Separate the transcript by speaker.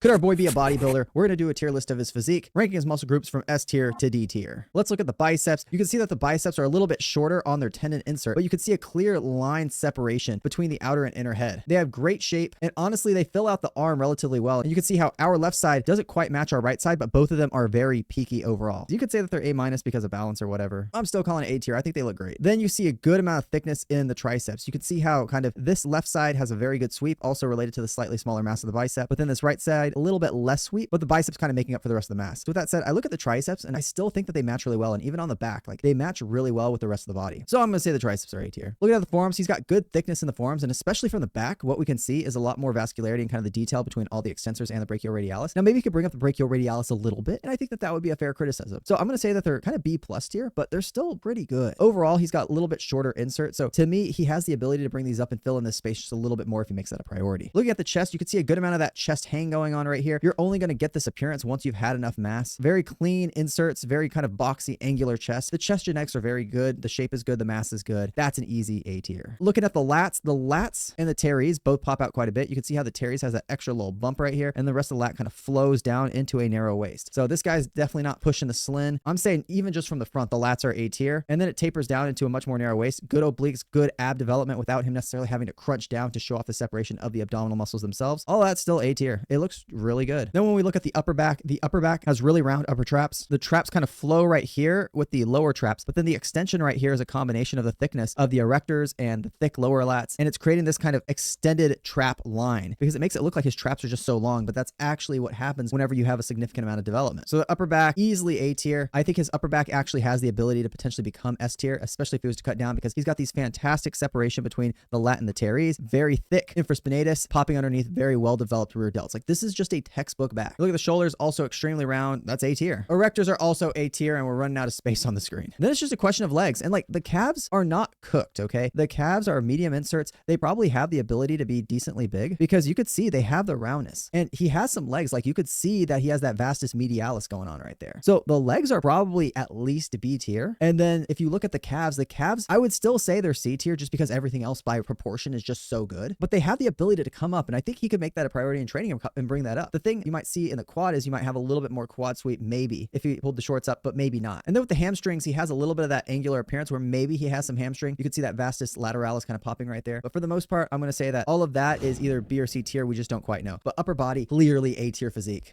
Speaker 1: Could our boy be a bodybuilder? We're going to do a tier list of his physique, ranking his muscle groups from S tier to D tier. Let's look at the biceps. You can see that the biceps are a little bit shorter on their tendon insert, but you can see a clear line separation between the outer and inner head. They have great shape, and honestly, they fill out the arm relatively well. And you can see how our left side doesn't quite match our right side, but both of them are very peaky overall. You could say that they're A- because of balance or whatever. I'm still calling it A tier. I think they look great. Then you see a good amount of thickness in the triceps. You can see how kind of this left side has a very good sweep, also related to the slightly smaller mass of the bicep, but then this right side, a little bit less sweep, but the biceps kind of making up for the rest of the mass. So with that said, I look at the triceps and I still think that they match really well. And even on the back, like they match really well with the rest of the body. So I'm going to say the triceps are A tier. Looking at the forearms, he's got good thickness in the forearms. And especially from the back, what we can see is a lot more vascularity and kind of the detail between all the extensors and the brachioradialis. Now, maybe you could bring up the brachioradialis a little bit. And I think that that would be a fair criticism. So I'm going to say that they're kind of B+ tier, but they're still pretty good. Overall, he's got a little bit shorter insert. So to me, he has the ability to bring these up and fill in this space just a little bit more if he makes that a priority. Looking at the chest, you can see a good amount of that chest hang going on right here. You're only going to get this appearance once you've had enough mass. Very clean inserts, very kind of boxy, angular chest. The chest genetics are very good. The shape is good. The mass is good. That's an easy A tier. Looking at the lats and the teres both pop out quite a bit. You can see how the teres has that extra little bump right here, and the rest of the lat kind of flows down into a narrow waist. So this guy's definitely not pushing the slim. I'm saying even just from the front, the lats are A tier, and then it tapers down into a much more narrow waist. Good obliques, good ab development without him necessarily having to crunch down to show off the separation of the abdominal muscles themselves. All that's still A tier. It looks really good. Then when we look at the upper back has really round upper traps. The traps kind of flow right here with the lower traps, but then the extension right here is a combination of the thickness of the erectors and the thick lower lats, and it's creating this kind of extended trap line because it makes it look like his traps are just so long, but that's actually what happens whenever you have a significant amount of development. So the upper back, easily A tier. I think his upper back actually has the ability to potentially become S tier, especially if he was to cut down, because he's got these fantastic separation between the lat and the teres, very thick infraspinatus, popping underneath very well-developed rear delts. Like this is just a textbook back. Look at the shoulders, also extremely round. That's A tier. Erectors are also A tier, and we're running out of space on the screen. Then it's just a question of legs, and like the calves are not cooked, okay? The calves are medium inserts. They probably have the ability to be decently big because you could see they have the roundness, and he has some legs. Like you could see that he has that vastus medialis going on right there. So the legs are probably at least B tier. And then if you look at the calves, I would still say they're C tier just because everything else by proportion is just so good, but they have the ability to come up, and I think he could make that a priority in training and bring that up. The thing you might see in the quad is you might have a little bit more quad sweep, maybe if he pulled the shorts up, but maybe not. And then with the hamstrings, he has a little bit of that angular appearance where maybe he has some hamstring. You could see that vastus lateralis kind of popping right there. But for the most part, I'm going to say that all of that is either B or C tier. We just don't quite know. But upper body, clearly A tier physique.